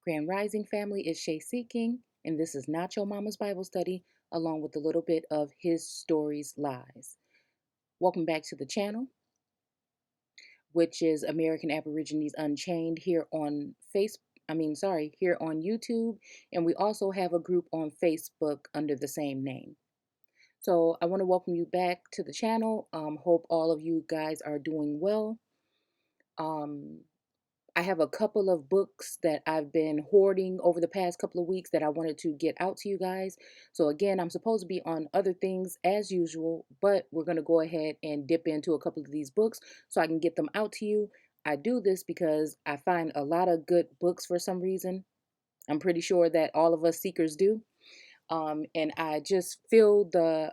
Grand Rising family, is Shay Seeking, and this is Not Your Mama's Bible Study, along with a little bit of His Stories Lies. Welcome back to the channel, which is American Aborigines Unchained here on here on YouTube, and we also have a group on Facebook under the same name. So I want to welcome you back to the channel. Hope all of you guys are doing well. I have a couple of books that I've been hoarding over the past couple of weeks that I wanted to get out to you guys. So again, I'm supposed to be on other things as usual, but we're going to go ahead and dip into a couple of these books so I can get them out to you. I do this because I find a lot of good books for some reason. I'm pretty sure that all of us seekers do. And I just feel the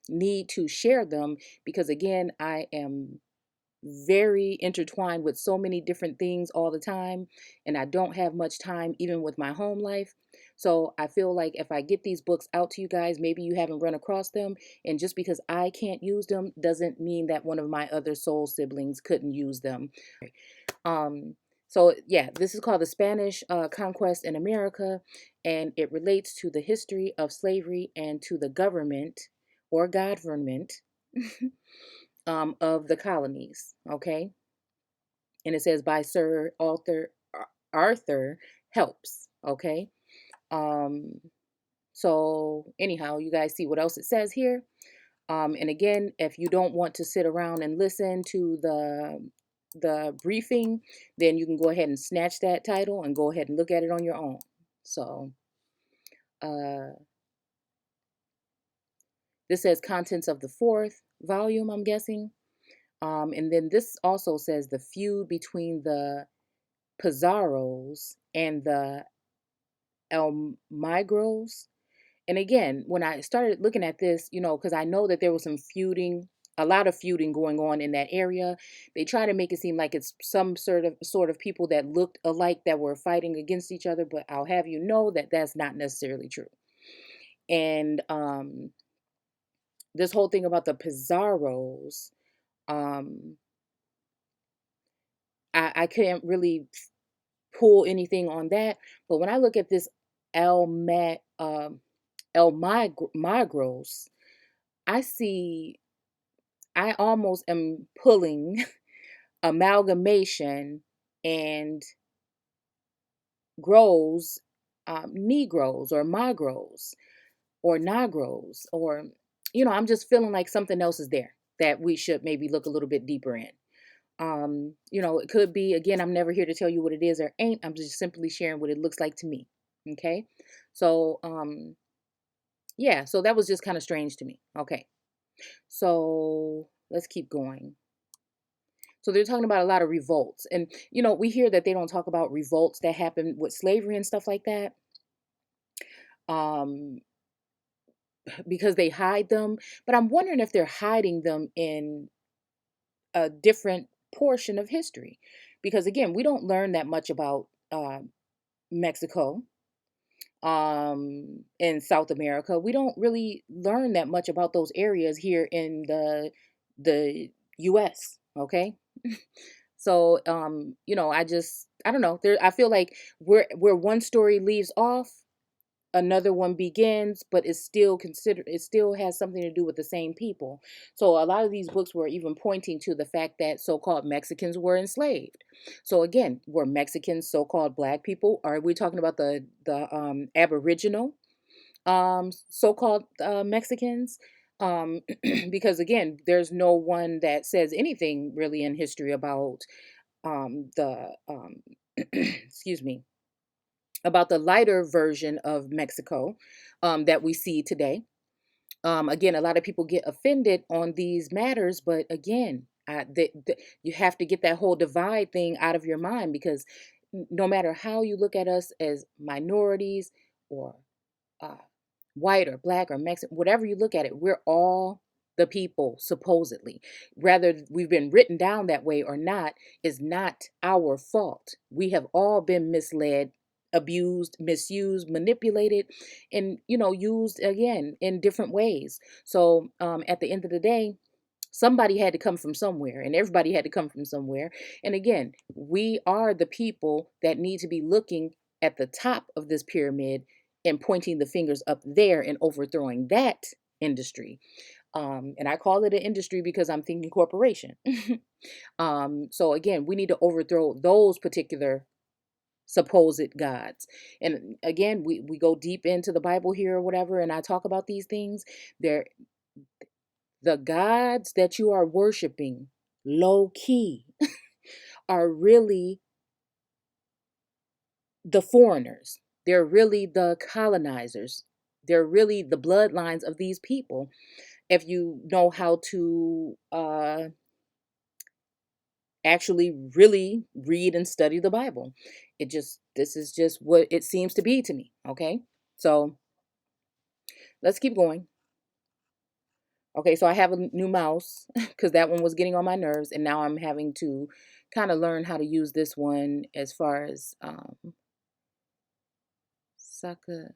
need to share them because, again, I am very intertwined with so many different things all the time, and I don't have much time even with my home life. So I feel like if I get these books out to you guys, maybe you haven't run across them, and just because I can't use them doesn't mean that one of my other soul siblings couldn't use them. um so yeah, this is called The Spanish Conquest in America, and it relates to the history of slavery and to the government or government of the colonies. Okay. And it says by Sir Arthur Helps. Okay. Um, so anyhow, you guys see what else it says here. And again, if you don't want to sit around and listen to the briefing, then you can go ahead and snatch that title and go ahead and look at it on your own. So uh, this says contents of the fourth volume, I'm guessing. And then this also says the feud between the Pizarros and the Almagros. And again, when I started looking at this, because I know that there was some feuding, a lot of feuding going on in that area. They try to make it seem like it's some sort of people that looked alike that were fighting against each other, but I'll have you know that that's not necessarily true. And this whole thing about the Pizarros, um, I can't really pull anything on that. But when I look at this El Ma, El Magros, I see, I almost am pulling amalgamation and grows, Negroes or Magros or Nagros, or, I'm just feeling like something else is there that we should maybe look a little bit deeper in. It could be, again, I'm never here to tell you what it is or ain't. I'm just simply sharing what it looks like to me. Okay. So, yeah, so that was just kind of strange to me. Okay. So let's keep going. So they're talking about a lot of revolts. And, we hear that they don't talk about revolts that happen with slavery and stuff like that, um, because they hide them. But I'm wondering if they're hiding them in a different portion of history. Because, again, we don't learn that much about Mexico, in South America. We don't really learn that much about those areas here in the US, okay? So I don't know. There I feel like where one story leaves off, another one begins, but it still has something to do with the same people. So a lot of these books were even pointing to the fact that so-called Mexicans were enslaved. So again, were Mexicans so-called black people? Are we talking about the aboriginal so-called Mexicans? Because again, there's no one that says anything really in history about the excuse me, about the lighter version of Mexico that we see today. Again, a lot of people get offended on these matters, but again, you have to get that whole divide thing out of your mind, because no matter how you look at us as minorities or uh, white or black or Mexican, whatever you look at it, we're all the people, supposedly. Whether we've been written down that way or not is not our fault. We have all been misled, abused, misused, manipulated, and used again in different ways. So at the end of the day, somebody had to come from somewhere, and everybody had to come from somewhere. And again, we are the people that need to be looking at the top of this pyramid and pointing the fingers up there and overthrowing that industry. And I call it an industry because I'm thinking corporation. So again, we need to overthrow those particular supposed gods. And again, we go deep into the Bible here or whatever, and I talk about these things. They're the gods that you are worshiping low key are really the foreigners. They're really the colonizers. They're really the bloodlines of these people. If you know how to actually really read and study the Bible, this is just what it seems to be to me. Okay, so let's keep going. Okay, so I have a new mouse because that one was getting on my nerves, and now I'm having to kind of learn how to use this one as far as Saka,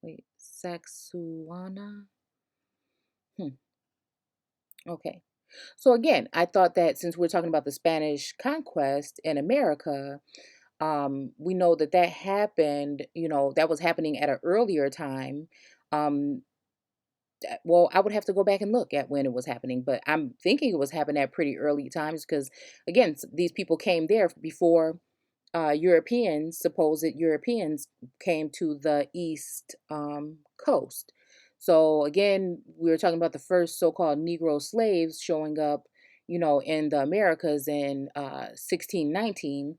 wait, Saxuana. Hmm. Okay. So again, I thought that since we're talking about the Spanish conquest in America, we know that that happened, that was happening at an earlier time. Um, well, I would have to go back and look at when it was happening, but I'm thinking it was happening at pretty early times because, again, these people came there before Europeans, supposed Europeans, came to the East Coast. So again, we were talking about the first so-called Negro slaves showing up, in the Americas in 1619.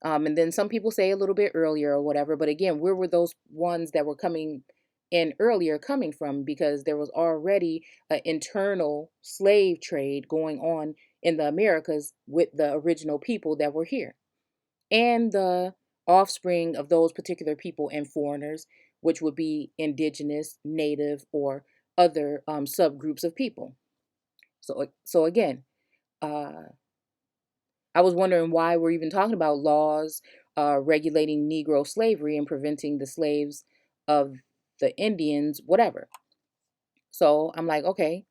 And then some people say a little bit earlier or whatever. But again, where were those ones that were coming in earlier coming from? Because there was already an internal slave trade going on in the Americas with the original people that were here and the offspring of those particular people and foreigners, which would be indigenous, native, or other subgroups of people. So again, uh, I was wondering why we're even talking about laws regulating Negro slavery and preventing the slaves of the Indians, whatever. So I'm like, okay,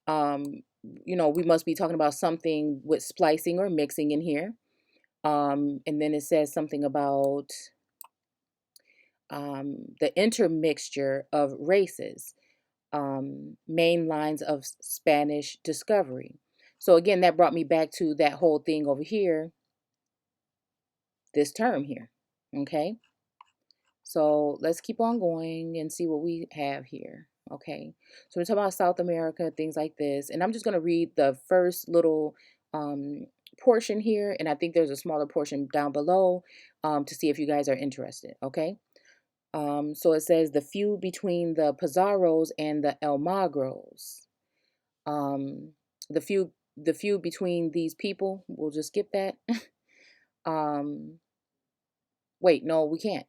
um, we must be talking about something with splicing or mixing in here. And then it says something about the intermixture of races, main lines of Spanish discovery. So again, that brought me back to that whole thing over here, this term here. Okay, so let's keep on going and see what we have here. Okay, so we're talking about South America, things like this, and I'm just going to read the first little um, portion here, and I think there's a smaller portion down below to see if you guys are interested. Okay. So it says the feud between the Pizarros and the Almagros. Um, the feud between these people. We'll just skip that. um, wait, no, we can't.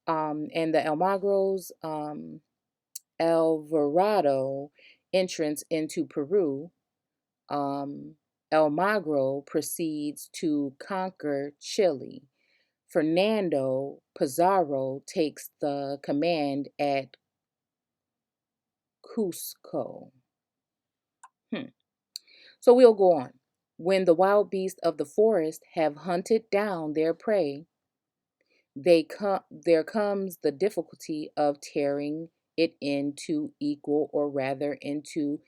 And the Almagros, Alvarado entrance into Peru. Um, Almagro proceeds to conquer Chile. Fernando Pizarro takes the command at Cusco. Hmm. So we'll go on. When the wild beasts of the forest have hunted down their prey, there comes the difficulty of tearing it into equal, or rather into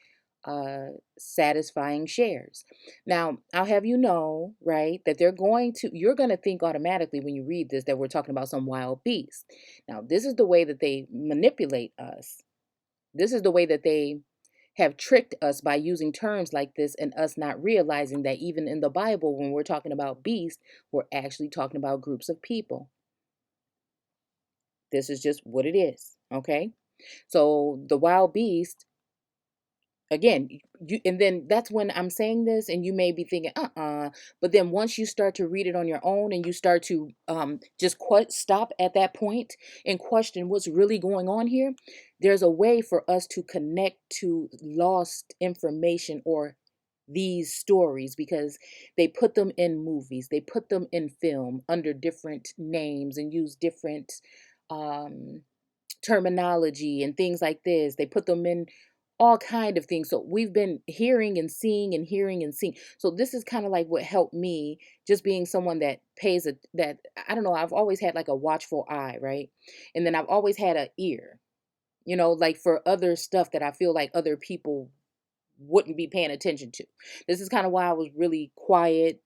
satisfying shares. Now, I'll have you know, right, that you're going to think automatically when you read this that we're talking about some wild beast. Now, this is the way that they manipulate us. This is the way that they have tricked us by using terms like this and us not realizing that even in the Bible, when we're talking about beast, we're actually talking about groups of people. This is just what it is. Okay. So the wild beast, again, and then that's when I'm saying this and you may be thinking but then once you start to read it on your own and you start to just stop at that point and question what's really going on here, there's a way for us to connect to lost information or these stories, because they put them in movies, they put them in film under different names and use different um terminology and things like this. They put them in all kind of things. So we've been hearing and seeing and hearing and seeing. So this is kind of like what helped me, just being someone that pays a that I don't know, I've always had like a watchful eye, right? And then I've always had an ear, like for other stuff that I feel like other people wouldn't be paying attention to. This is kind of why I was really quiet.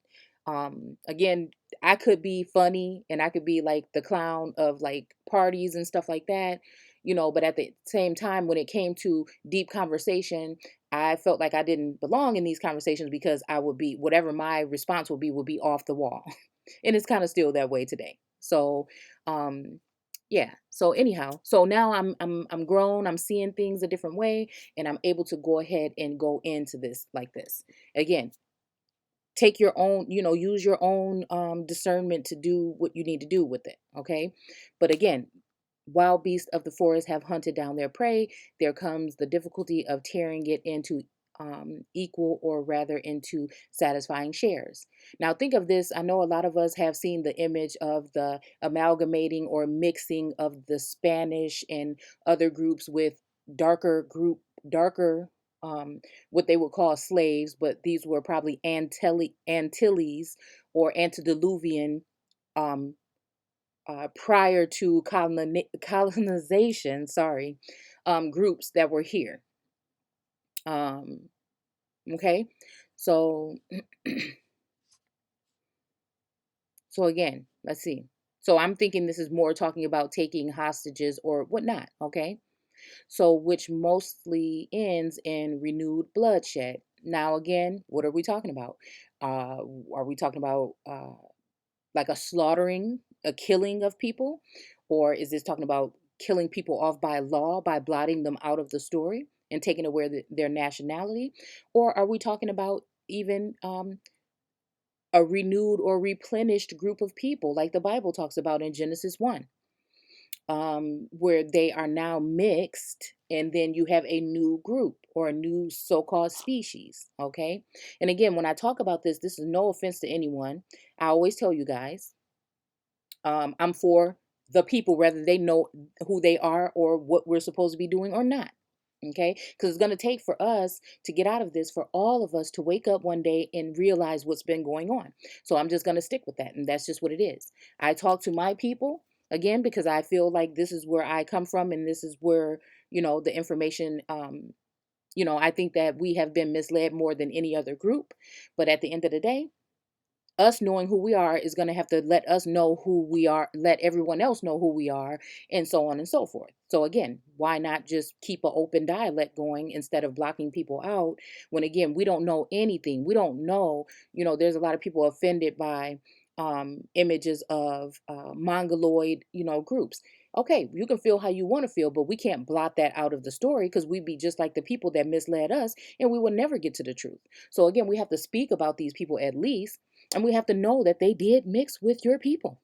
Again, I could be funny and I could be like the clown of like parties and stuff like that, but at the same time, when it came to deep conversation, I felt like I didn't belong in these conversations because I would be, whatever my response would be off the wall. And it's kind of still that way today. So, um, yeah. So anyhow, so now I'm grown, I'm seeing things a different way, and I'm able to go ahead and go into this like this. Again, take your own, use your own discernment to do what you need to do with it, okay? But again, wild beasts of the forest have hunted down their prey. There comes the difficulty of tearing it into equal, or rather into satisfying shares. Now think of this, I know a lot of us have seen the image of the amalgamating or mixing of the Spanish and other groups with darker what they would call slaves, but these were probably Antilles or antediluvian, um, prior to colonization, sorry, groups that were here. Um, okay, so so again, let's see. So I'm thinking this is more talking about taking hostages or whatnot. Okay, so which mostly ends in renewed bloodshed. Now, again, what are we talking about? Are we talking about like a slaughtering, a killing of people? Or is this talking about killing people off by law, by blotting them out of the story and taking away their nationality? Or are we talking about even a renewed or replenished group of people, like the Bible talks about in Genesis 1? Where they are now mixed, and then you have a new group or a new so-called species. Okay, and again, when I talk about this is no offense to anyone. I always tell you guys, I'm for the people, whether they know who they are or what we're supposed to be doing or not. Okay, because it's going to take for us to get out of this, for all of us to wake up one day and realize what's been going on. So I'm just going to stick with that, and that's just what it is. I talk to my people again because I feel like this is where I come from, and this is where the information. I think that we have been misled more than any other group, but at the end of the day, us knowing who we are is going to have to let us know who we are, let everyone else know who we are, and so on and so forth. So again, why not just keep an open dialect going instead of blocking people out, when again, we don't know anything. We don't know, there's a lot of people offended by images of mongoloid, groups. Okay, you can feel how you want to feel, but we can't blot that out of the story, because we'd be just like the people that misled us, and we will never get to the truth. So again, we have to speak about these people at least, and we have to know that they did mix with your people.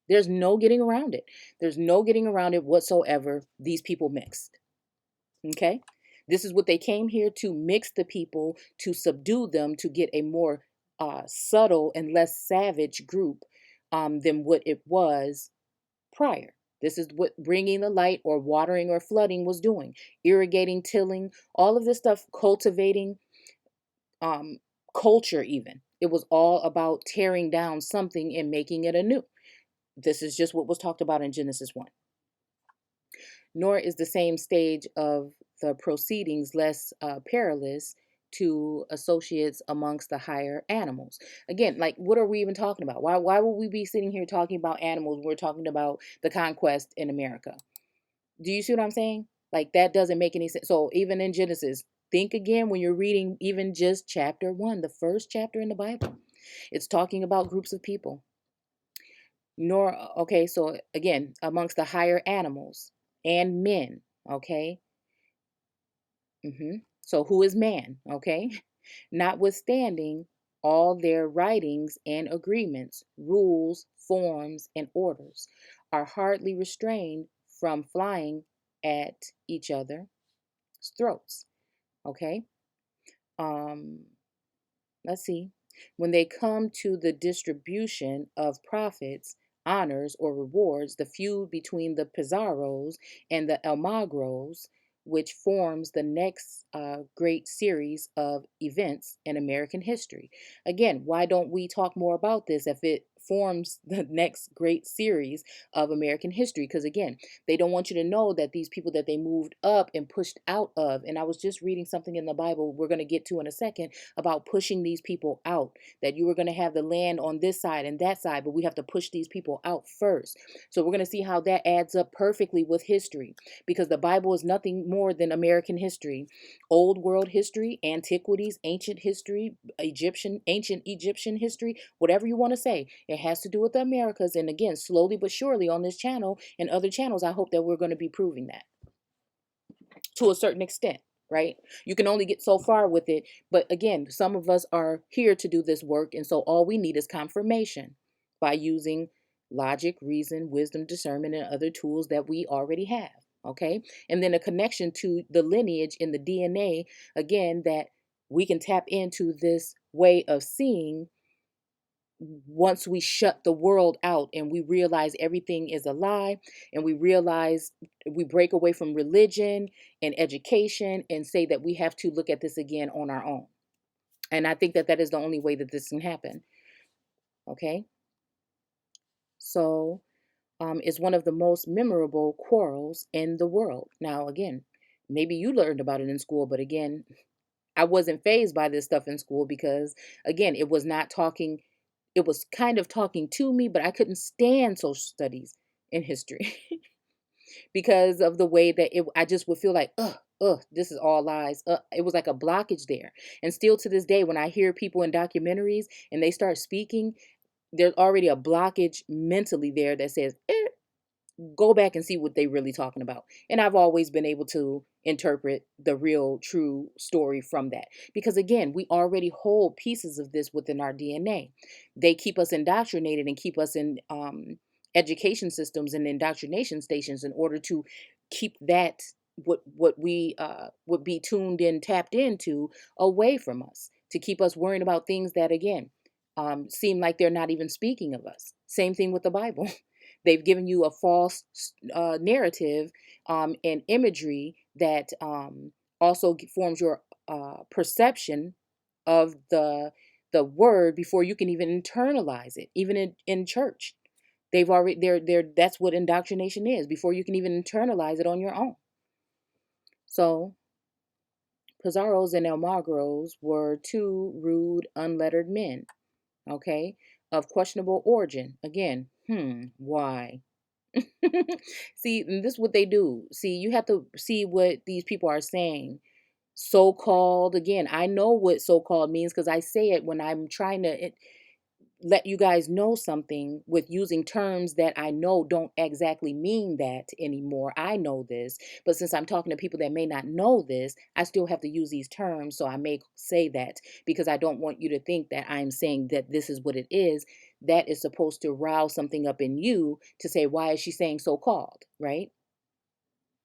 There's no getting around it. There's no getting around it whatsoever. These people mixed. Okay? This is what they came here to: mix the people, to subdue them, to get a more subtle and less savage group than what it was prior. This is what bringing the light or watering or flooding was doing: irrigating, tilling, all of this stuff, cultivating, um, culture, even. It was all about tearing down something and making it anew. This is just what was talked about in Genesis 1. Nor is the same stage of the proceedings less perilous to associates amongst the higher animals. Again, like, what are we even talking about? Why would we be sitting here talking about animals when we're talking about the conquest in America? Do you see what I'm saying? Like, that doesn't make any sense. So even in Genesis, think again when you're reading even just chapter 1, the first chapter in the Bible. It's talking about groups of people. Nor, okay, so again, amongst the higher animals and men, okay? So who is man, okay? Notwithstanding all their writings and agreements, rules, forms, and orders are hardly restrained from flying at each other's throats. Okay. Um, let's see. When they come to the distribution of profits, honors, or rewards, the feud between the Pizarros and the Almagros which forms the next great series of events in American history. Again, why don't we talk more about this if it forms the next great series of American history? Because again, they don't want you to know that these people that they moved up and pushed out of, and I was just reading something in the Bible we're going to get to in a second about pushing these people out, that you were going to have the land on this side and that side, but we have to push these people out first. So we're going to see how that adds up perfectly with history, because the Bible is nothing more than American history, old world history, antiquities, ancient history, ancient Egyptian history, whatever you want to say. It has to do with the Americas. And again, slowly but surely on this channel and other channels, I hope that we're going to be proving that to a certain extent, right? You can only get so far with it. But again, some of us are here to do this work. And so all we need is confirmation by using logic, reason, wisdom, discernment, and other tools that we already have. Okay. And then a connection to the lineage in the DNA, again, that we can tap into this way of seeing once we shut the world out and we realize everything is a lie, and we realize we break away from religion and education and say that we have to look at this again on our own. And I think that that is the only way that this can happen. Okay. So is one of the most memorable quarrels in the world. Now, again, maybe you learned about it in school, but again, I wasn't phased by this stuff in school because, again, it was not talking, it was kind of talking to me, but I couldn't stand social studies and history because of the way that I just would feel like, this is all lies. It was like a blockage there. And still to this day, when I hear people in documentaries and they start speaking, there's already a blockage mentally there that says, go back and see what they really talking about. And I've always been able to interpret the real true story from that, because again, we already hold pieces of this within our DNA. They keep us indoctrinated and keep us in education systems and indoctrination stations in order to keep that, what we would be tuned in, tapped into, away from us, to keep us worrying about things that again seem like they're not even speaking of us. Same thing with the Bible. They've given you a false narrative and imagery that also forms your perception of the word before you can even internalize it. Even in church, they've already they're that's what indoctrination is, before you can even internalize it on your own. So Pizarros and Almagros were two rude, unlettered men, okay, of questionable origin. Again, why? See, and this is what they do. See, you have to see what these people are saying. So called, again, I know what so called means because I say it when I'm trying to let you guys know something with using terms that I know don't exactly mean that anymore. I know this, but since I'm talking to people that may not know this, I still have to use these terms. So I may say that because I don't want you to think that I'm saying that this is what it is. That is supposed to rouse something up in you to say, why is she saying so called? Right?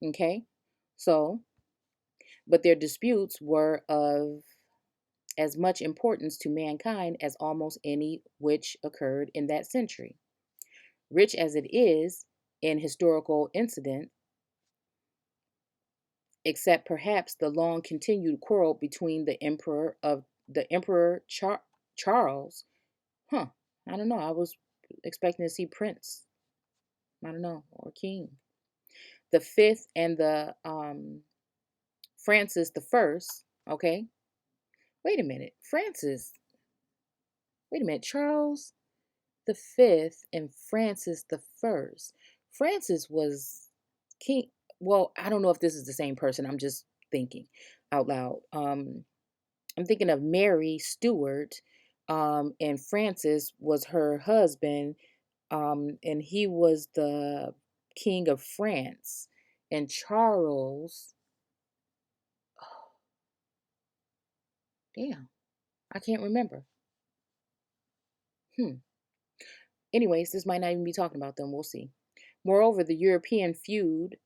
Okay. So, but their disputes were of as much importance to mankind as almost any which occurred in that century. Rich as it is in historical incident, except perhaps the long continued quarrel between the Emperor Charles. Huh. I don't know. I was expecting to see Prince. I don't know, or King. The fifth and the Francis the First. Okay. Wait a minute. Francis. Wait a minute. Charles the Fifth and Francis the First. Francis was king. Well, I don't know if this is the same person. I'm just thinking out loud. I'm thinking of Mary Stuart, and Francis was her husband, and he was the king of France. And Charles, damn, I can't remember. Hmm. Anyways, this might not even be talking about them. We'll see. Moreover, the European feud,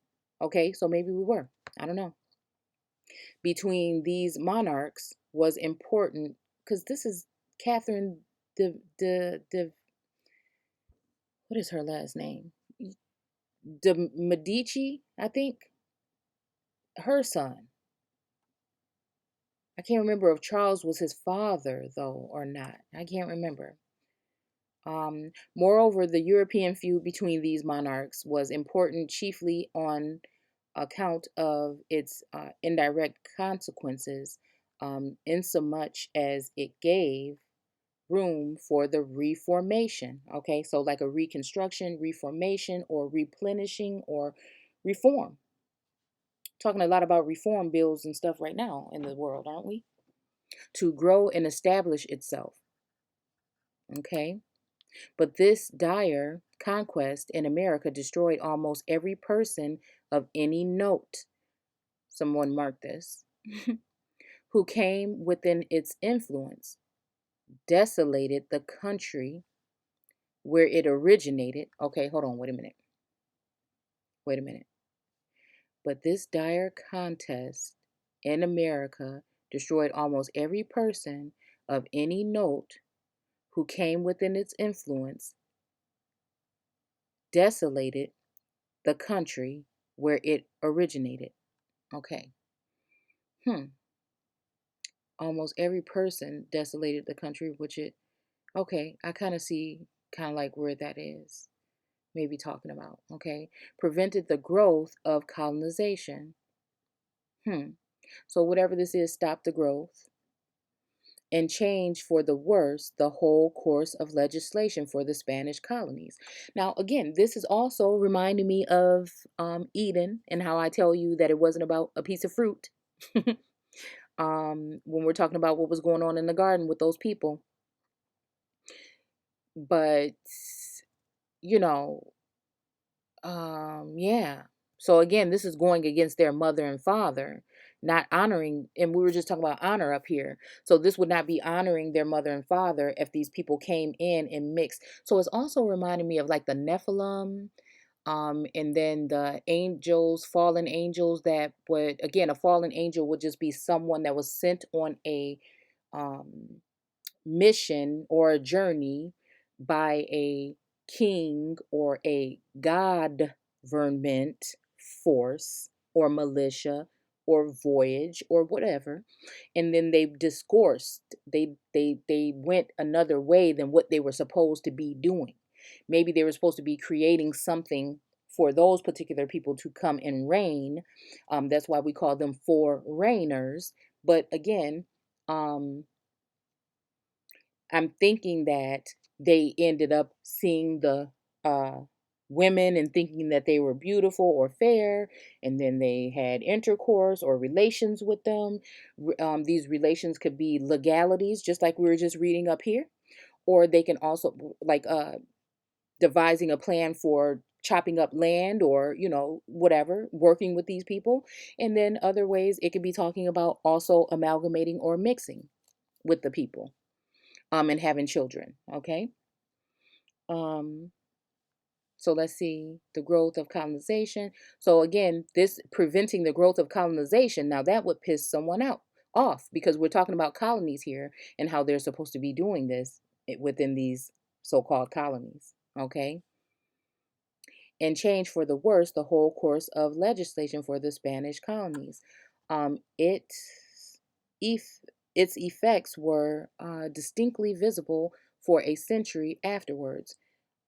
okay, so maybe we were, I don't know, between these monarchs was important because this is Catherine de what is her last name? De Medici, I think. her son. I can't remember if Charles was his father, though, or not. I can't remember. Moreover, the European feud between these monarchs was important chiefly on account of its indirect consequences, insomuch as it gave room for the reformation. Okay, so like a reconstruction, reformation, or replenishing, or reform. Talking a lot about reform bills and stuff right now in the world, aren't we? To grow and establish itself. Okay, but this dire conquest in America destroyed almost every person of any note. Someone marked this. Who came within its influence, desolated the country where it originated. Okay, hold on, wait a minute. Wait a minute. But this dire contest in America destroyed almost every person of any note who came within its influence, desolated the country where it originated. Okay. Hmm. Almost every person desolated the country which it. Okay, I kind of see kind of like where that is. Maybe talking about. Okay. Prevented the growth of colonization. Hmm. So whatever this is, stop the growth and change for the worse the whole course of legislation for the Spanish colonies. Now, again, this is also reminding me of Eden and how I tell you that it wasn't about a piece of fruit. When we're talking about what was going on in the garden with those people. But, you know, yeah. So again, this is going against their mother and father, not honoring, and we were just talking about honor up here. So this would not be honoring their mother and father if these people came in and mixed. So it's also reminding me of like the Nephilim, and then the angels, fallen angels that would, again, a fallen angel would just be someone that was sent on a um mission or a journey by a king or a government force or militia or voyage or whatever, and then they discoursed, they went another way than what they were supposed to be doing. Maybe they were supposed to be creating something for those particular people to come and reign. That's why we call them foreigners. But again, um I'm thinking that they ended up seeing the uh, women and thinking that they were beautiful or fair, and then they had intercourse or relations with them. These relations could be legalities, just like we were just reading up here, or they can also like devising a plan for chopping up land or whatever, working with these people. And then other ways it could be talking about also amalgamating or mixing with the people, and having children. Okay. Um, so let's see the growth of colonization. So again, this preventing the growth of colonization, now that would piss someone out off because we're talking about colonies here and how they're supposed to be doing this within these so-called colonies. Okay. And change for the worse the whole course of legislation for the Spanish colonies. It if its effects were distinctly visible for a century afterwards,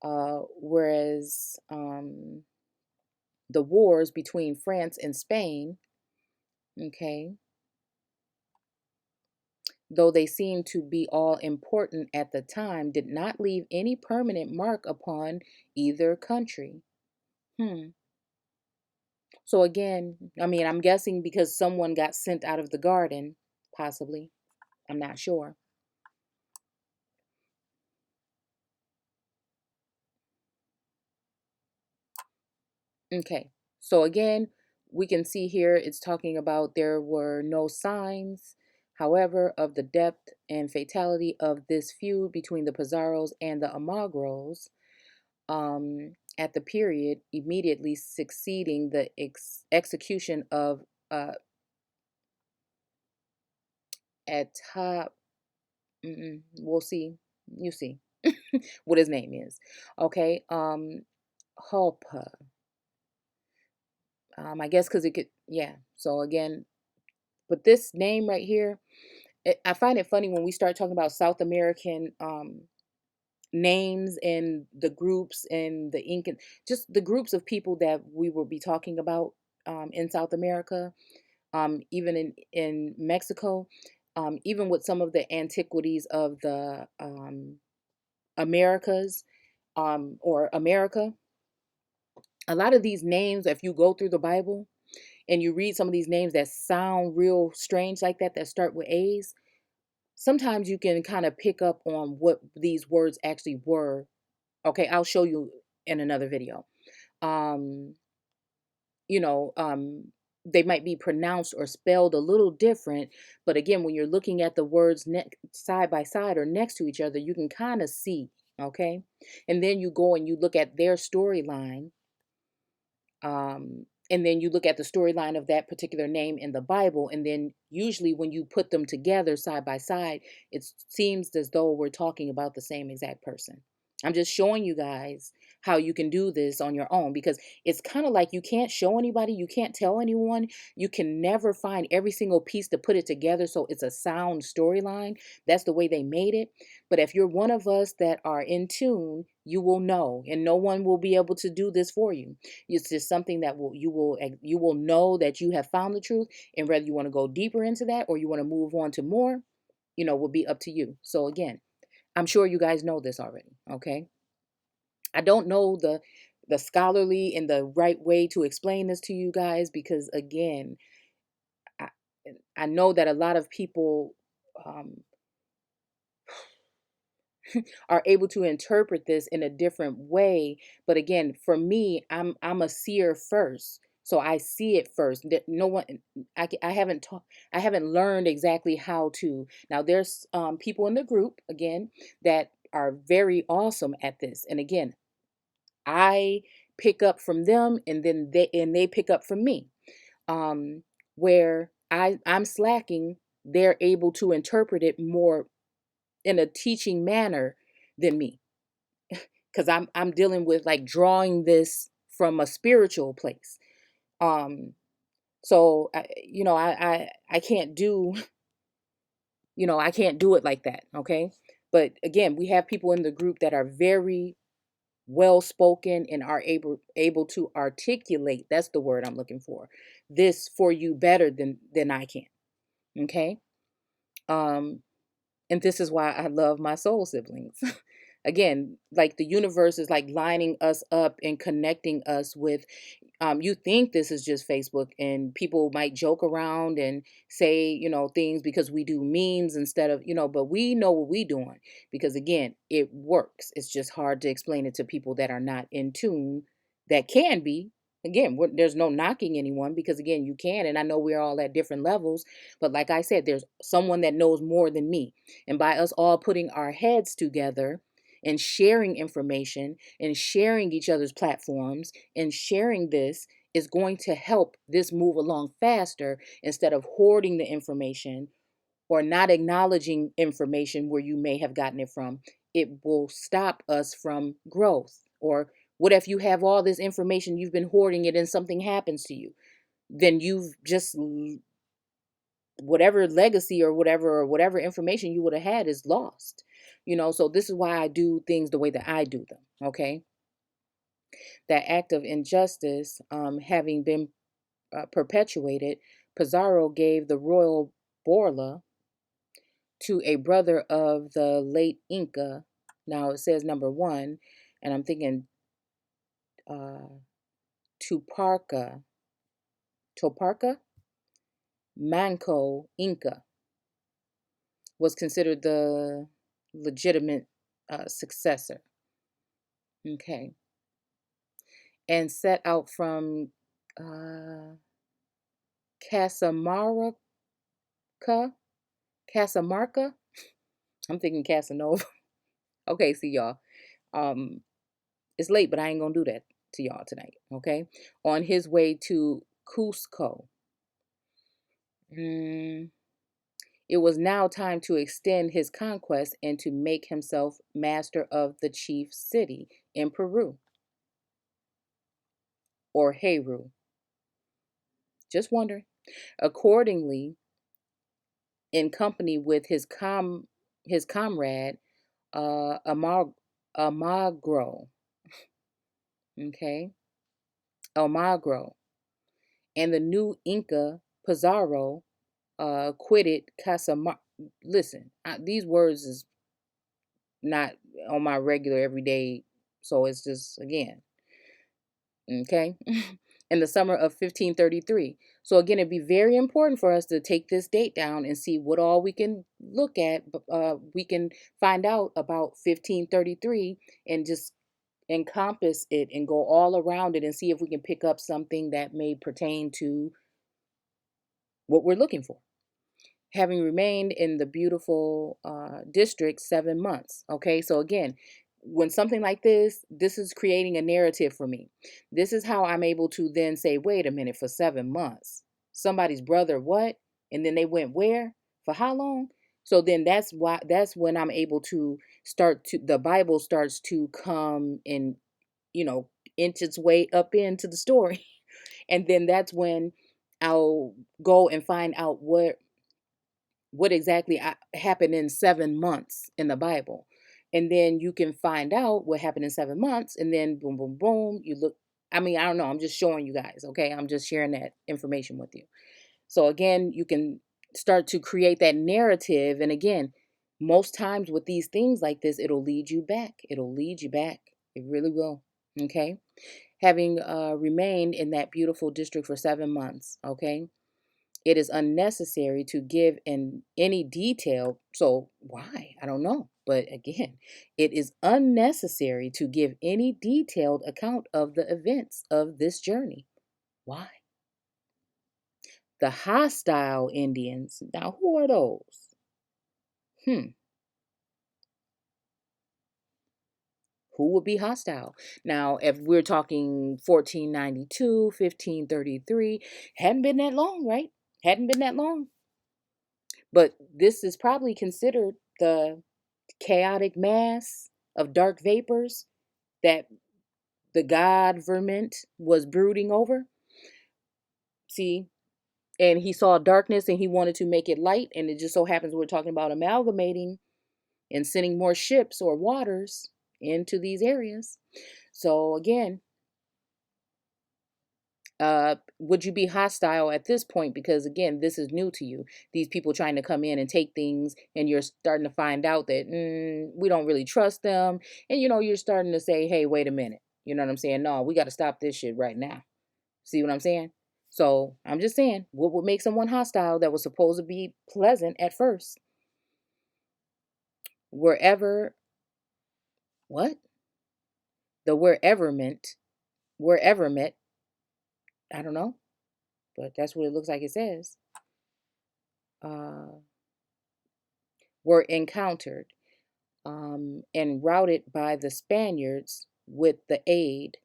whereas the wars between France and Spain, okay, though they seemed to be all important at the time, did not leave any permanent mark upon either country. Hmm. So again, I mean, I'm guessing because someone got sent out of the garden, possibly. I'm not sure. Okay. So again, we can see here it's talking about there were no signs, however, of the depth and fatality of this feud between the Pizarros and the Almagros at the period immediately succeeding the execution of at top. We'll see. You see what his name is. Okay. Hulpa. I guess because it could, yeah. So again, but this name right here, I find it funny when we start talking about South American names and the groups and the Incan, just the groups of people that we will be talking about in South America, even in Mexico, even with some of the antiquities of the Americas, or America. A lot of these names, if you go through the Bible and you read some of these names that sound real strange like that start with A's, sometimes you can kind of pick up on what these words actually were. Okay, I'll show you in another video. Um, you know, they might be pronounced or spelled a little different, but again, when you're looking at the words side by side or next to each other, you can kind of see. Okay, and then you go and you look at their storyline, and then you look at the storyline of that particular name in the Bible, and then usually when you put them together side by side, it seems as though we're talking about the same exact person. I'm just showing you guys how you can do this on your own, because it's kind of like you can't show anybody, you can't tell anyone, you can never find every single piece to put it together so it's a sound storyline. That's the way they made it. But if you're one of us that are in tune, you will know, and no one will be able to do this for you. It's just something that you will know that you have found the truth, and whether you want to go deeper into that or you want to move on to more, will be up to you. So again, I'm sure you guys know this already, okay? I don't know the scholarly and the right way to explain this to you guys, because again, I, I know that a lot of people um, are able to interpret this in a different way. But again, for me, I'm a seer first, so I see it first. That no one, I haven't taught, I haven't learned exactly how to. Now there's people in the group again that are very awesome at this, and again, I pick up from them, and then they pick up from me. Um, where I'm slacking, they're able to interpret it more in a teaching manner than me, because I'm dealing with like drawing this from a spiritual place. Um, so I can't do I can't do it like that. Okay, but again, we have people in the group that are very well spoken and are able to articulate. That's the word I'm looking for. This for you better than I can. Okay. Um, and this is why I love my soul siblings. Again, like the universe is like lining us up and connecting us with, you think this is just Facebook, and people might joke around and say, things because we do memes instead of, but we know what we doing, because again, it works. It's just hard to explain it to people that are not in tune, that can be. Again, there's no knocking anyone, because again, you can, and I know we're all at different levels, but like I said, there's someone that knows more than me. And by us all putting our heads together and sharing information and sharing each other's platforms and sharing this is going to help this move along faster, instead of hoarding the information or not acknowledging information where you may have gotten it from. It will stop us from growth. Or what if you have all this information, you've been hoarding it, and something happens to you? Then you've just, whatever legacy or whatever information you would have had is lost. So this is why I do things the way that I do them. Okay, that act of injustice, having been perpetuated, Pizarro gave the royal borla to a brother of the late Inca. Now it says number one, and I'm thinking uh, Tuparca, Toparca Manco Inca was considered the legitimate successor. Okay, and set out from uh, Casamarca, Casamarca. I'm thinking Casanova. Okay, see y'all. Um, it's late, but I ain't gonna do that to y'all tonight. Okay, on his way to Cusco. Mm, it was now time to extend his conquest and to make himself master of the chief city in Peru, or Heru. Just wondering. Accordingly, in company with his comrade, Amagro, okay, Almagro, and the new Inca Pizarro quitted Casamar. Listen, these words is not on my regular everyday, so it's just again, okay, in the summer of 1533. So again, it'd be very important for us to take this date down and see what all we can look at. We can find out about 1533 and just encompass it and go all around it and see if we can pick up something that may pertain to what we're looking for. Having remained in the beautiful district 7 months. Okay, so again, when something like this is creating a narrative for me. This is how I'm able to then say, wait a minute, for 7 months, somebody's brother, what? And then they went where? For how long? So then that's when I'm able to start to, the Bible starts to come and, you know, inch its way up into the story. And then that's when I'll go and find out what exactly happened in 7 months in the Bible. And then you can find out what happened in 7 months, and then boom, boom, boom, you look. I mean, I don't know. I'm just showing you guys, okay? I'm just sharing that information with you. So again, you can start to create that narrative. And again, most times with these things like this, it'll lead you back. It'll lead you back. It really will. Okay. Having remained in that beautiful district for 7 months, okay? It is unnecessary to give in any detail. So why? I don't know. But again, it is unnecessary to give any detailed account of the events of this journey. Why? The hostile Indians. Now, who are those? Hmm. Who would be hostile? Now, if we're talking 1492, 1533, hadn't been that long, right? Hadn't been that long. But this is probably considered the chaotic mass of dark vapors that the government was brooding over. See, and he saw darkness and he wanted to make it light. And it just so happens we're talking about amalgamating and sending more ships or waters into these areas. So again, would you be hostile at this point? Because again, this is new to you. These people trying to come in and take things, and you're starting to find out that we don't really trust them. And you know, you're starting to say, hey, wait a minute. You know what I'm saying? No, we got to stop this shit right now. See what I'm saying? So I'm just saying, what would make someone hostile that was supposed to be pleasant at first? Wherever, what? The wherever met, I don't know, but that's what it looks like it says. Uh, were encountered and routed by the Spaniards with the aid,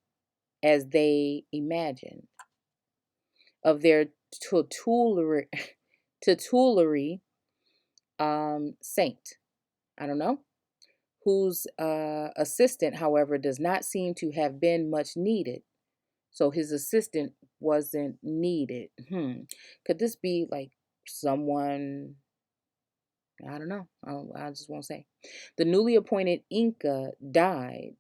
as they imagined, of their tutelary, tutelary saint. I don't know. Whose assistant, however, does not seem to have been much needed. So his assistant wasn't needed. Could this be like someone? I don't know. I just won't say. The newly appointed Inca died.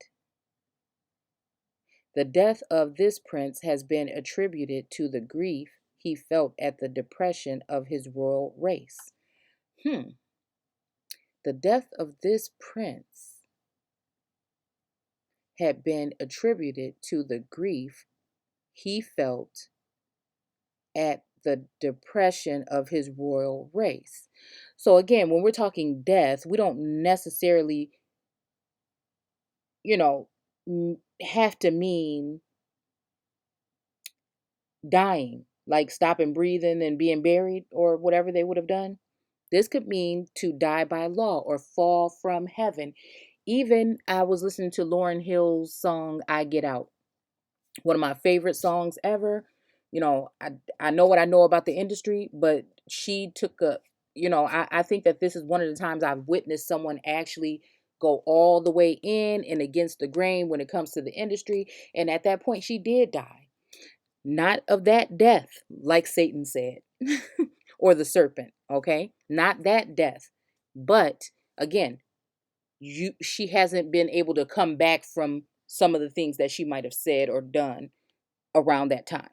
The death of this prince has been attributed to the grief he felt at the depression of his royal race. Hmm. The death of this prince had been attributed to the grief he felt at the depression of his royal race. So again, when we're talking death, we don't necessarily, you know, have to mean dying, like stopping breathing and being buried or whatever they would have done. This could mean to die by law or fall from heaven. Even I was listening to Lauryn Hill's song I Get Out, one of my favorite songs ever. You know, I know what I know about the industry, but she took a, I think that this is one of the times I've witnessed someone actually go all the way in and against the grain when it comes to the industry. And at that point, she did die. Not of that death, like Satan said, or the serpent, okay? Not that death. But again, she hasn't been able to come back from some of the things that she might have said or done around that time.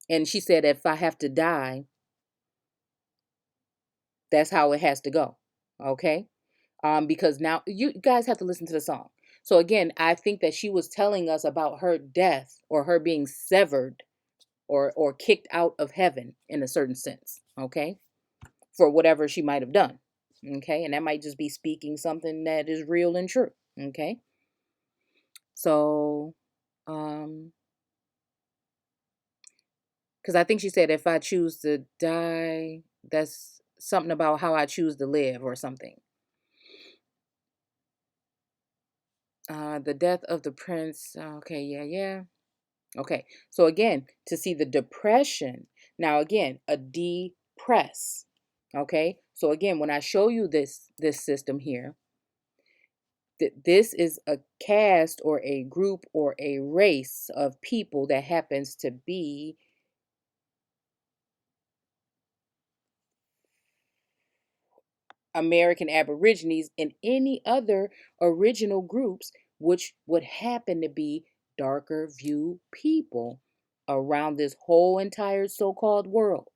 And she said, if I have to die, that's how it has to go. Okay? Because now you guys have to listen to the song. So again, I think that she was telling us about her death or her being severed or kicked out of heaven in a certain sense, okay? For whatever she might have done. Okay? And that might just be speaking something that is real and true. Okay? So because I think she said if I choose to die, that's something about how I choose to live or something. The death of the prince. Okay, yeah, yeah. Okay, so again, to see the depression. Now again, a depress. Okay, so again, when I show you this system here, this is a caste or a group or a race of people that happens to be American Aborigines and any other original groups, which would happen to be darker view people around this whole entire so called world.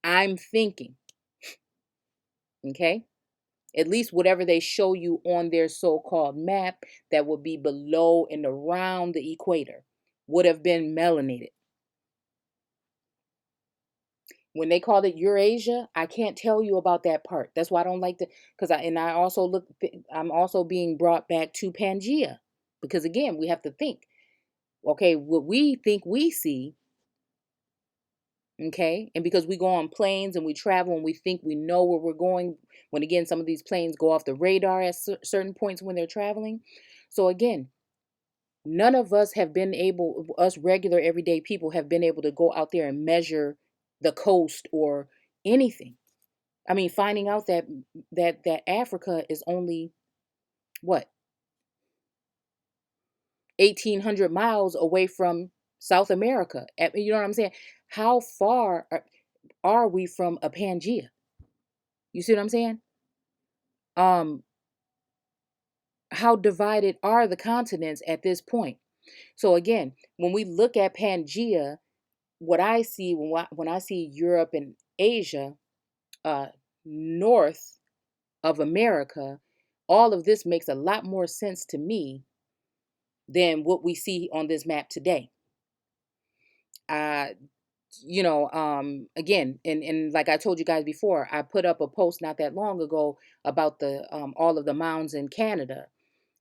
I'm thinking, okay? At least whatever they show you on their so called map that would be below and around the equator would have been melanated. When they called it Eurasia, I can't tell you about that part. That's why I don't like to, because I also look, I'm also being brought back to Pangea, because again, we have to think, okay, what we think we see, okay, and because we go on planes and we travel and we think we know where we're going, when again, some of these planes go off the radar at certain points when they're traveling. So again, none of us have been able, us regular everyday people have been able to go out there and measure the coast or anything. I mean, finding out that Africa is only what 1,800 miles away from South America. You know what I'm saying? How far are we from a Pangea? You see what I'm saying? Um, how divided are the continents at this point? So again, when we look at Pangea, what I see when I see Europe and Asia, uh, north of America, all of this makes a lot more sense to me than what we see on this map today. Uh, again, and like I told you guys before, I put up a post not that long ago about the all of the mounds in Canada,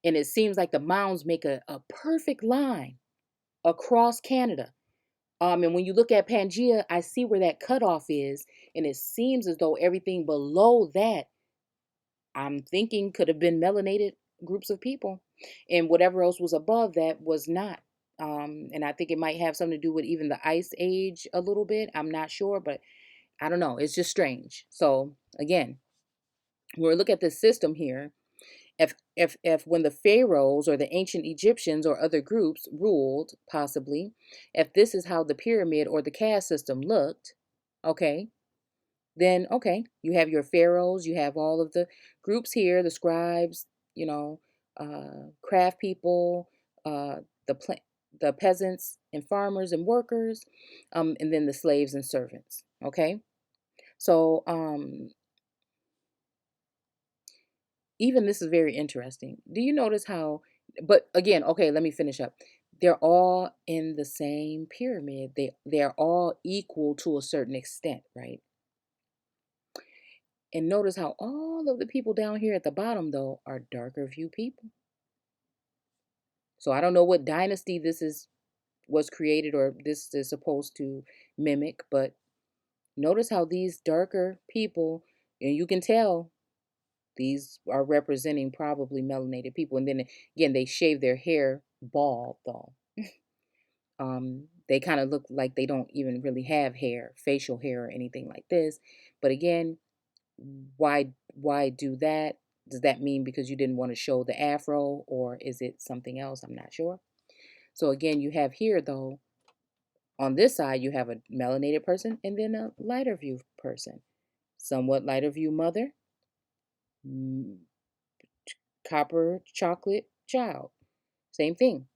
and it seems like the mounds make a perfect line across Canada. And when you look at Pangea, I see where that cutoff is, and it seems as though everything below that, I'm thinking, could have been melanated groups of people, and whatever else was above that was not. And I think it might have something to do with even the ice age a little bit. I'm not sure, but I don't know. It's just strange. So again, when we look at this system here, if when the pharaohs or the ancient Egyptians or other groups ruled, possibly, if this is how the pyramid or the caste system looked, okay, then okay, you have your pharaohs, you have all of the groups here, the scribes, you know, craft people, uh, the pla- the peasants and farmers and workers, and then the slaves and servants. Okay, so even this is very interesting. Do you notice how? But again, okay, let me finish up. They're all in the same pyramid. They're all equal to a certain extent, right? And notice how all of the people down here at the bottom, though, are darker view people. So I don't know what dynasty this is was created or this is supposed to mimic, but notice how these darker people, and you can tell these are representing probably melanated people. And then again, they shave their hair bald, though. They kind of look like they don't even really have hair, facial hair, or anything like this. But again, why do that? Does that mean because you didn't want to show the afro, or is it something else? I'm not sure. So again, you have here though, on this side, you have a melanated person and then a lighter view person. Somewhat lighter view mother, mm, copper chocolate child. Same thing.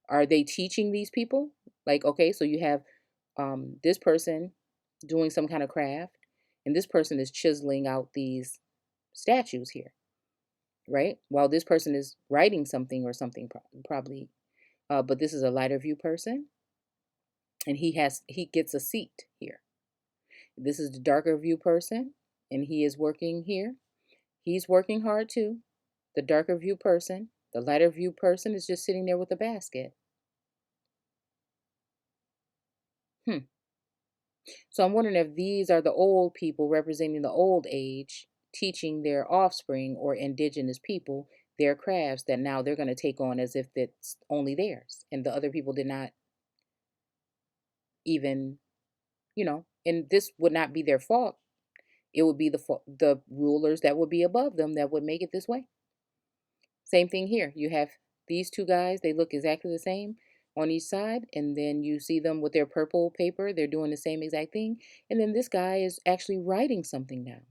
Are they teaching these people? Like, okay, so you have this person doing some kind of craft, and this person is chiseling out these statues here, right? While this person is writing something or something, probably. But this is a lighter view person, and he gets a seat here. This is the darker view person, and he is working here. He's working hard too. The darker view person, the lighter view person is just sitting there with a basket. Hmm. So I'm wondering if these are the old people representing the old age, teaching their offspring or indigenous people their crafts that now they're going to take on as if it's only theirs. And the other people did not even, and this would not be their fault. It would be the rulers that would be above them that would make it this way. Same thing here. You have these two guys, they look exactly the same on each side, and then you see them with their purple paper, they're doing the same exact thing. And then this guy is actually writing something down.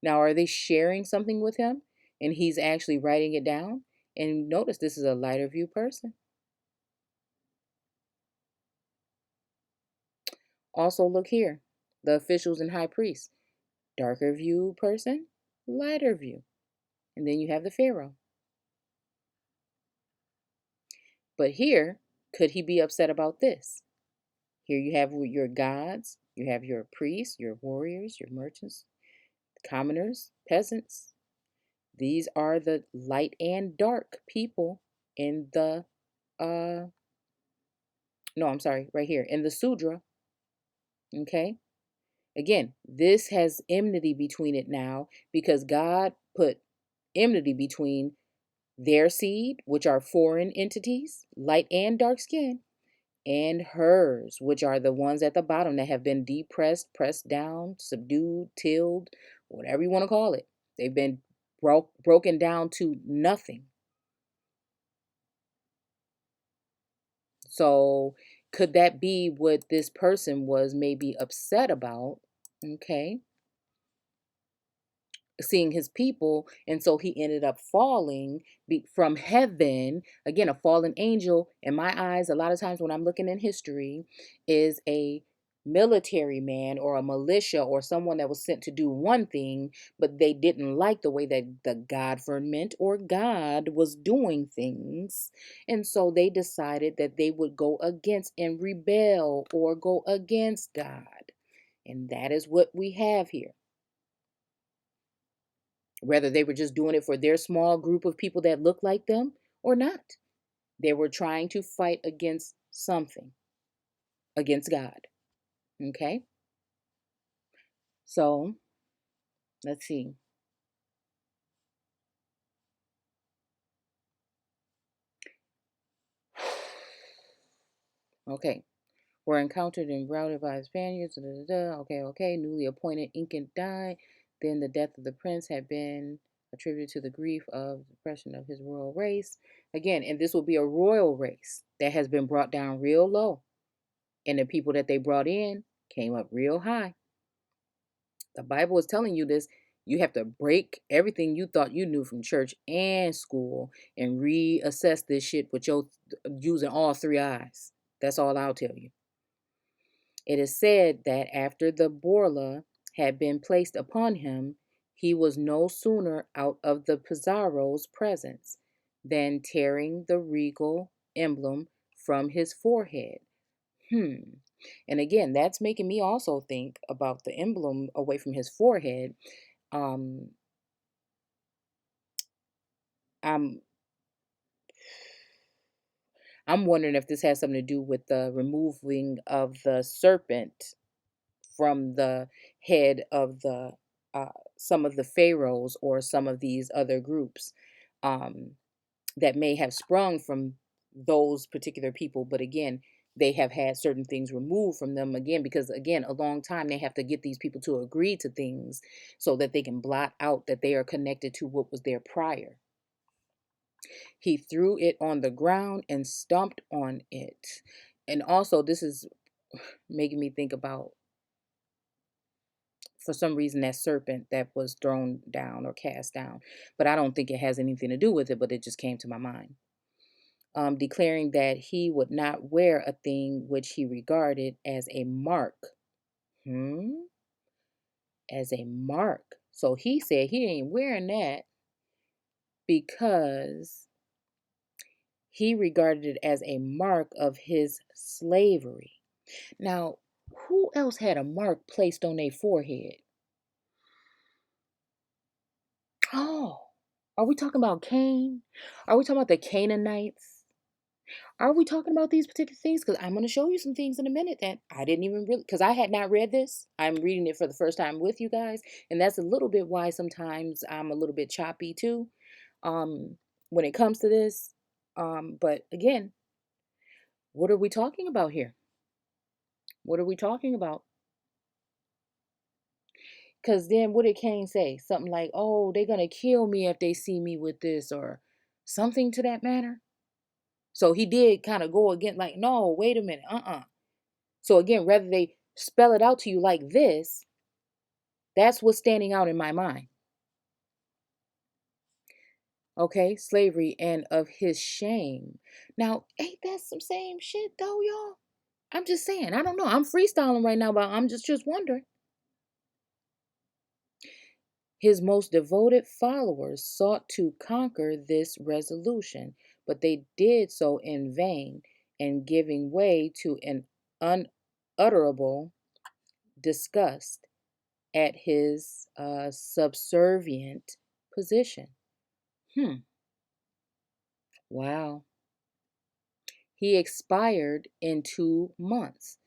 Now, are they sharing something with him? And he's actually writing it down? And notice this is a lighter view person. Also, look here, the officials and high priests. Darker view person, lighter view. And then you have the Pharaoh. But here, could he be upset about this? Here you have your gods, you have your priests, your warriors, your merchants, commoners, peasants. These are the light and dark people in the no, I'm sorry, right here in the Sudra. Okay. Again, this has enmity between it now because God put enmity between their seed, which are foreign entities, light and dark skin, and hers, which are the ones at the bottom that have been depressed, pressed down, subdued, tilled, whatever you want to call it. They've been broken down to nothing. So, could that be what this person was maybe upset about? Okay, seeing his people, and so he ended up falling from heaven. Again, a fallen angel in my eyes, a lot of times when I'm looking in history, is a military man or a militia or someone that was sent to do one thing, but they didn't like the way that the government or God was doing things, and so they decided that they would go against and rebel or go against God. And that is what we have here, whether they were just doing it for their small group of people that look like them or not. They were trying to fight against something, against God. Okay? So, let's see. Okay. Were encountered and routed by the Spaniards. Da, da, da. Okay, okay. Newly appointed Incan died. Then the death of the prince had been attributed to the grief of depression of his royal race. Again, and this will be a royal race that has been brought down real low. And the people that they brought in came up real high. The Bible is telling you this. You have to break everything you thought you knew from church and school and reassess this shit with your using all three eyes. That's all I'll tell you. It is said that after the Borla had been placed upon him, he was no sooner out of the Pizarro's presence than tearing the regal emblem from his forehead. Hmm. And again, that's making me also think about the emblem away from his forehead. Um, I'm I'm wondering if this has something to do with the removing of the serpent from the head of the some of the pharaohs or some of these other groups um, that may have sprung from those particular people, but again, they have had certain things removed from them again because again, a long time they have to get these people to agree to things so that they can blot out that they are connected to what was there prior. He threw it on the ground and stomped on it. And also, this is making me think about, for some reason, that serpent that was thrown down or cast down. But I don't think it has anything to do with it, but it just came to my mind. Declaring that he would not wear a thing which he regarded as a mark. Hmm? As a mark. So he said he ain't wearing that because he regarded it as a mark of his slavery. Now, who else had a mark placed on their forehead? Oh, are we talking about Cain? Are we talking about the Canaanites? Are we talking about these particular things? Because I'm going to show you some things in a minute that I didn't even really, because I had not read this. I'm reading it for the first time with you guys. And that's a little bit why sometimes I'm a little bit choppy too, um, when it comes to this. But again, what are we talking about here? What are we talking about? Because then what did Cain say? Something like, oh, they're going to kill me if they see me with this, or something to that matter. So he did kind of go again, like, no, wait a minute, So again, rather they spell it out to you like this, that's what's standing out in my mind. Okay, slavery and of his shame. Now, ain't that some same shit though, y'all? I'm just saying, I don't know. I'm freestyling right now, but I'm just wondering. His most devoted followers sought to conquer this resolution, but they did so in vain and giving way to an unutterable disgust at his subservient position. Hmm. Wow. He expired in 2 months.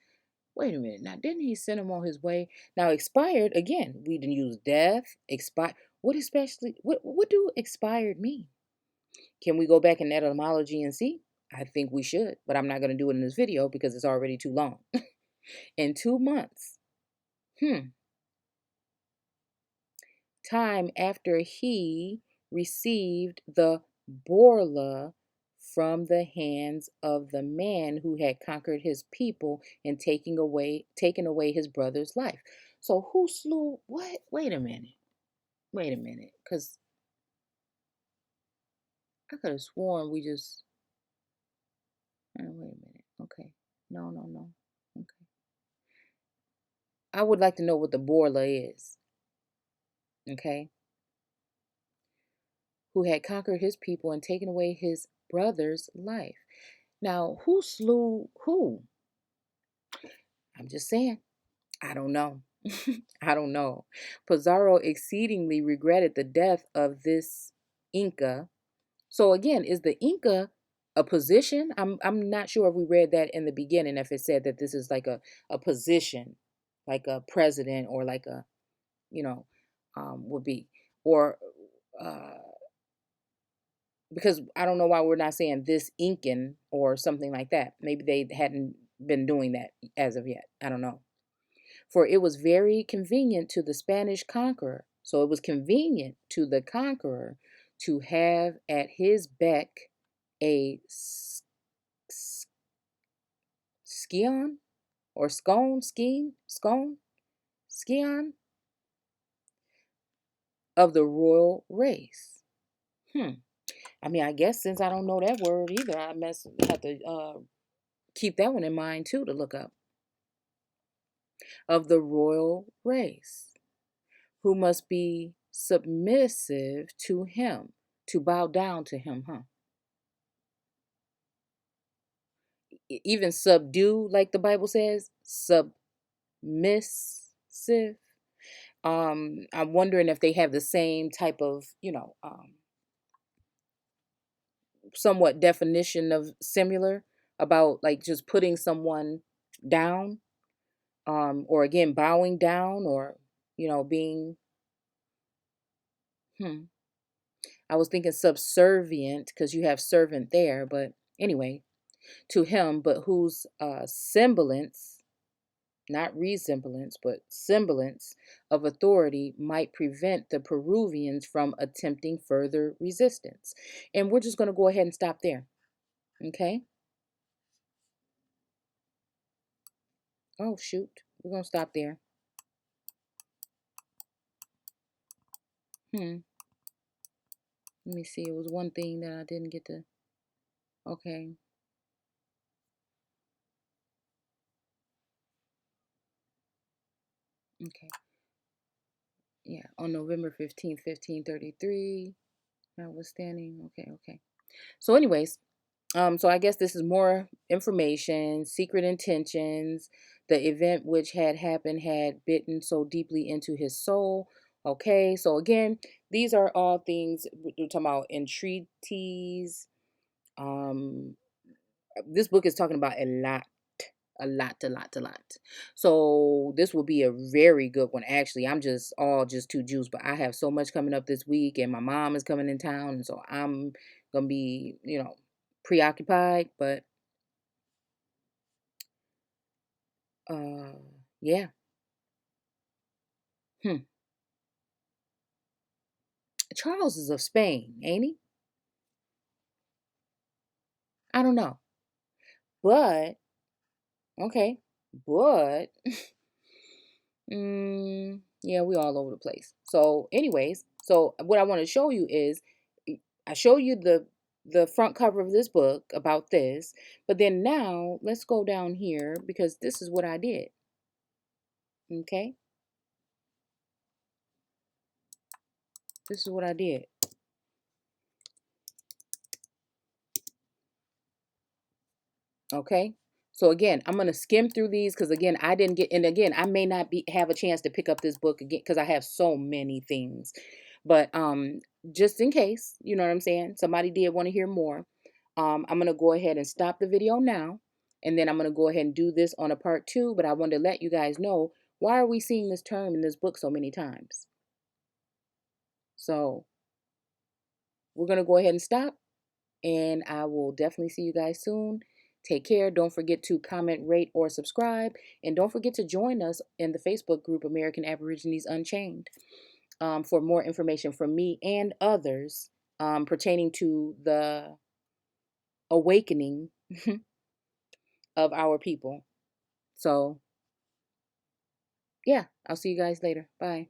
Wait a minute. Now, didn't he send him on his way? Now, expired again. We didn't use death. Expired. What do expired mean? Can we go back in etymology and see? I think we should, but I'm not going to do it in this video because it's already too long. In 2 months. Hmm. Time after he received the Borla from the hands of the man who had conquered his people and taken away his brother's life. So who slew what? Wait a minute. Wait a minute. Because I could have sworn we just wait a minute. Okay. No, no, no. Okay. I would like to know what the Borla is. Okay. Who had conquered his people and taken away his brother's life. Now, who slew who? I'm just saying. I don't know. I don't know. Pizarro exceedingly regretted the death of this Inca. So again, is the Inca a position? I'm not sure if we read that in the beginning, if it said that this is like a position, like a president or like a, you know, would be, or uh because I don't know why we're not saying this Incan or something like that. Maybe they hadn't been doing that as of yet. I don't know. For it was very convenient to the Spanish conqueror. So it was convenient to the conqueror to have at his beck a scion or scion of the royal race. I mean, I guess since I don't know that word either, have to keep that one in mind too to look up. Of the royal race, who must be submissive to him, to bow down to him, huh? Even subdue, like the Bible says, submissive. I'm wondering if they have the same type of, somewhat definition of similar about like just putting someone down, or again bowing down, or being. Hmm. I was thinking subservient because you have servant there, but anyway, to him, but whose semblance not resemblance, but semblance of authority might prevent the Peruvians from attempting further resistance. And we're just going to go ahead and stop there. Okay? Oh, shoot. We're going to stop there. Hmm. Let me see. It was one thing that I didn't get to. Okay. Okay. Yeah. On November 15th, 1533. Notwithstanding. Okay. Okay. So, anyways, so I guess this is more information, secret intentions. The event which had happened had bitten so deeply into his soul. Okay, so again, these are all things we're talking about entreaties. Um, this book is talking about a lot, a lot, a lot, a lot. So this will be a very good one. Actually, I'm just too juiced, but I have so much coming up this week, and my mom is coming in town, and so I'm gonna be, preoccupied. But uh, yeah. Hmm. Charles is of Spain, ain't he? I don't know, but okay, but yeah, we all over the place. So, anyways, so what I want to show you is, I show you the front cover of this book about this, but then now let's go down here because this is what I did. Okay, this is what I did. Okay. So again, I'm gonna skim through these because again, I didn't get, and again, I may not be have a chance to pick up this book again because I have so many things. But just in case, you know what I'm saying, somebody did want to hear more. I'm gonna go ahead and stop the video now, and then I'm gonna go ahead and do this on a part two. But I wanted to let you guys know, why are we seeing this term in this book so many times? So we're gonna go ahead and stop, and I will definitely see you guys soon. Take care. Don't forget to comment, rate, or subscribe. And don't forget to join us in the Facebook group American Aborigines Unchained for more information from me and others pertaining to the awakening of our people. So, yeah, I'll see you guys later. Bye.